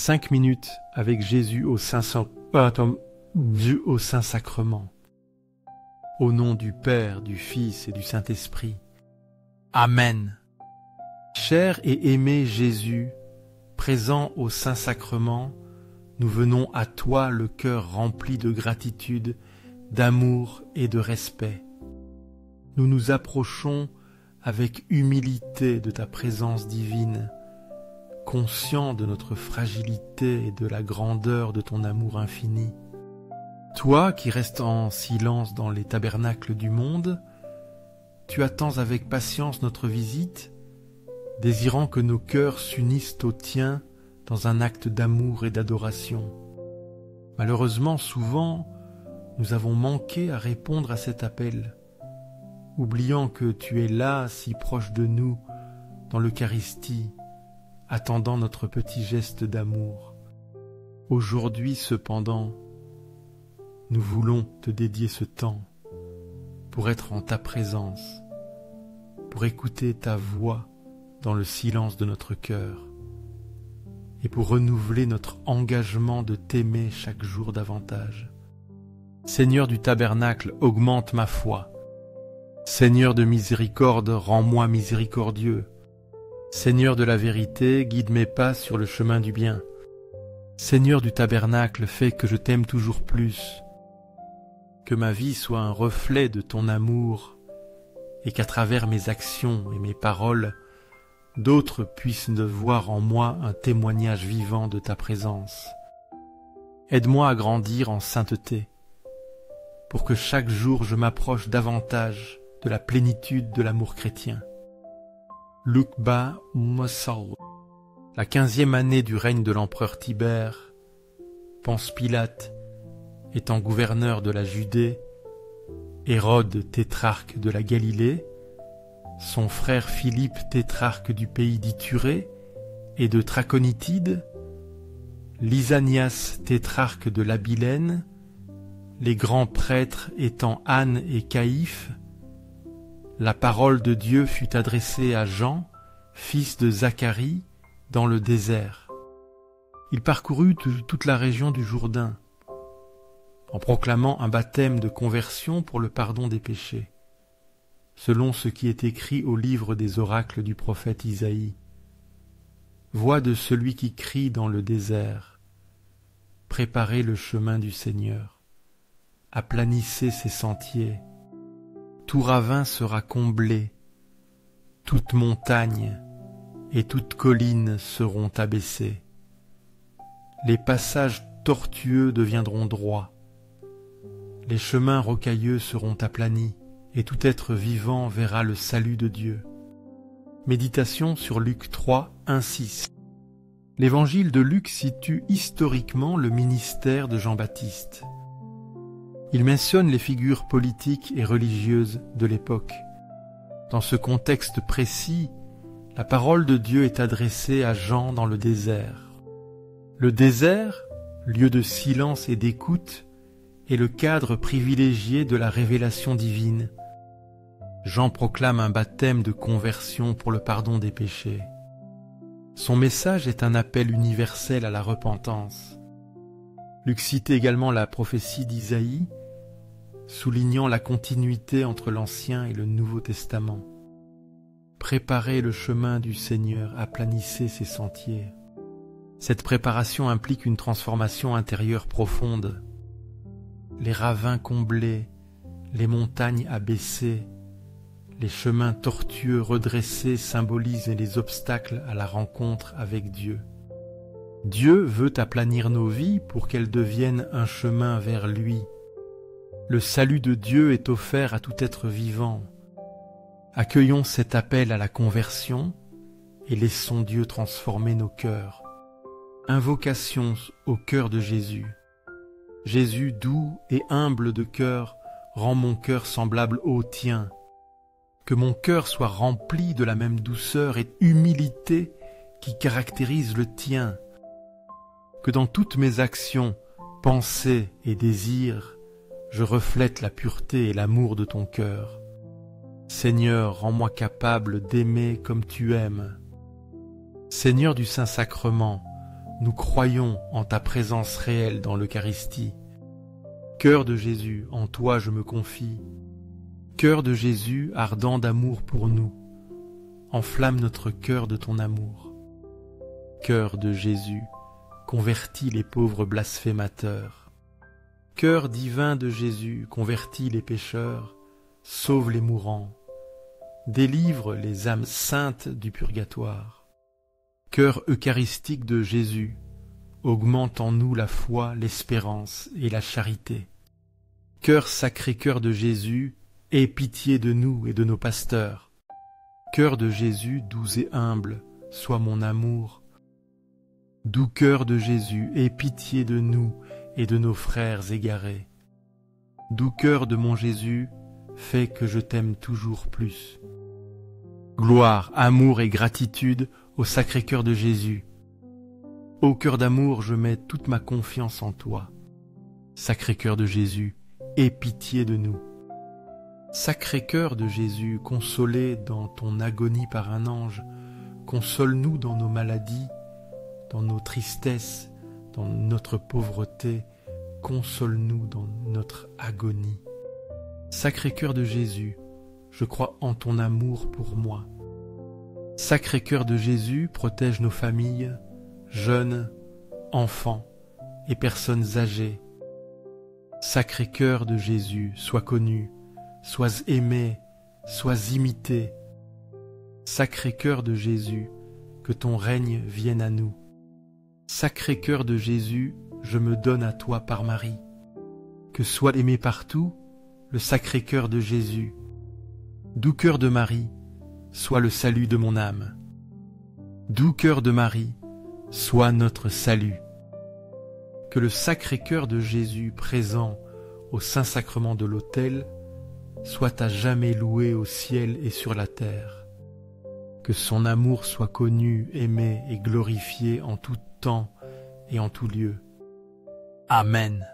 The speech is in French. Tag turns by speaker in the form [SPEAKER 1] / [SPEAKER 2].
[SPEAKER 1] 5 minutes avec Jésus au Saint-Sacrement. Au nom du Père, du Fils et du Saint-Esprit. Amen. Cher et aimé Jésus, présent au Saint-Sacrement, nous venons à toi le cœur rempli de gratitude, d'amour et de respect. Nous nous approchons avec humilité de ta présence divine, conscients de notre fragilité et de la grandeur de ton amour infini. Toi qui restes en silence dans les tabernacles du monde, tu attends avec patience notre visite, désirant que nos cœurs s'unissent aux tiens dans un acte d'amour et d'adoration. Malheureusement, souvent, nous avons manqué à répondre à cet appel, oubliant que tu es là, si proche de nous, dans l'Eucharistie, attendant notre petit geste d'amour. Aujourd'hui, cependant, nous voulons te dédier ce temps pour être en ta présence, pour écouter ta voix dans le silence de notre cœur et pour renouveler notre engagement de t'aimer chaque jour davantage. Seigneur du tabernacle, augmente ma foi. Seigneur de miséricorde, rends-moi miséricordieux. Seigneur de la vérité, guide mes pas sur le chemin du bien. Seigneur du tabernacle, fais que je t'aime toujours plus, que ma vie soit un reflet de ton amour et qu'à travers mes actions et mes paroles, d'autres puissent voir en moi un témoignage vivant de ta présence. Aide-moi à grandir en sainteté, pour que chaque jour je m'approche davantage de la plénitude de l'amour chrétien. Lukba Mosal. La 15e année du règne de l'empereur Tibère, Ponce Pilate étant gouverneur de la Judée, Hérode tétrarque de la Galilée, son frère Philippe tétrarque du pays d'Ithurée et de Traconitide, Lysanias tétrarque de l'Abilène, les grands prêtres étant Anne et Caïphe, la parole de Dieu fut adressée à Jean, fils de Zacharie, dans le désert. Il parcourut toute la région du Jourdain, en proclamant un baptême de conversion pour le pardon des péchés, selon ce qui est écrit au livre des oracles du prophète Isaïe. Voix de celui qui crie dans le désert, préparez le chemin du Seigneur, aplanissez ses sentiers, tout ravin sera comblé, toute montagne et toute colline seront abaissées. Les passages tortueux deviendront droits, les chemins rocailleux seront aplanis, et tout être vivant verra le salut de Dieu. Méditation sur Luc 3, 1-6. L'évangile de Luc situe historiquement le ministère de Jean-Baptiste. Il mentionne les figures politiques et religieuses de l'époque. Dans ce contexte précis, la parole de Dieu est adressée à Jean dans le désert. Le désert, lieu de silence et d'écoute, est le cadre privilégié de la révélation divine. Jean proclame un baptême de conversion pour le pardon des péchés. Son message est un appel universel à la repentance. Luc cite également la prophétie d'Isaïe, soulignant la continuité entre l'Ancien et le Nouveau Testament. Préparez le chemin du Seigneur, aplanissez ses sentiers. Cette préparation implique une transformation intérieure profonde. Les ravins comblés, les montagnes abaissées, les chemins tortueux redressés symbolisent les obstacles à la rencontre avec Dieu. Dieu veut aplanir nos vies pour qu'elles deviennent un chemin vers lui. Le salut de Dieu est offert à tout être vivant. Accueillons cet appel à la conversion et laissons Dieu transformer nos cœurs. Invocation au cœur de Jésus. Jésus doux et humble de cœur, rends mon cœur semblable au tien. Que mon cœur soit rempli de la même douceur et humilité qui caractérise le tien. Que dans toutes mes actions, pensées et désirs, je reflète la pureté et l'amour de ton cœur. Seigneur, rends-moi capable d'aimer comme tu aimes. Seigneur du Saint-Sacrement, nous croyons en ta présence réelle dans l'Eucharistie. Cœur de Jésus, en toi je me confie. Cœur de Jésus, ardent d'amour pour nous, enflamme notre cœur de ton amour. Cœur de Jésus, convertis les pauvres blasphémateurs. Cœur divin de Jésus, convertis les pécheurs, sauve les mourants, délivre les âmes saintes du purgatoire. Cœur eucharistique de Jésus, augmente en nous la foi, l'espérance et la charité. Cœur sacré cœur de Jésus, aie pitié de nous et de nos pasteurs. Cœur de Jésus, doux et humble, sois mon amour. Doux cœur de Jésus, aie pitié de nous et de nos frères égarés. Doux cœur de mon Jésus, fais que je t'aime toujours plus. Gloire, amour et gratitude au Sacré-Cœur de Jésus. Ô cœur d'amour, je mets toute ma confiance en toi. Sacré-Cœur de Jésus, aie pitié de nous. Sacré-Cœur de Jésus, consolé dans ton agonie par un ange, console-nous dans nos maladies, dans nos tristesses, dans notre pauvreté, console-nous dans notre agonie. Sacré-Cœur de Jésus, je crois en ton amour pour moi. Sacré-Cœur de Jésus, protège nos familles, jeunes, enfants et personnes âgées. Sacré-Cœur de Jésus, sois connu, sois aimé, sois imité. Sacré-Cœur de Jésus, que ton règne vienne à nous. Sacré-Cœur de Jésus, je me donne à toi par Marie. Que soit aimé partout le Sacré-Cœur de Jésus. Doux cœur de Marie, sois le salut de mon âme. Doux cœur de Marie, sois notre salut. Que le Sacré-Cœur de Jésus présent au Saint-Sacrement de l'autel soit à jamais loué au ciel et sur la terre. Que son amour soit connu, aimé et glorifié en tout temps et en tout lieu. Amen.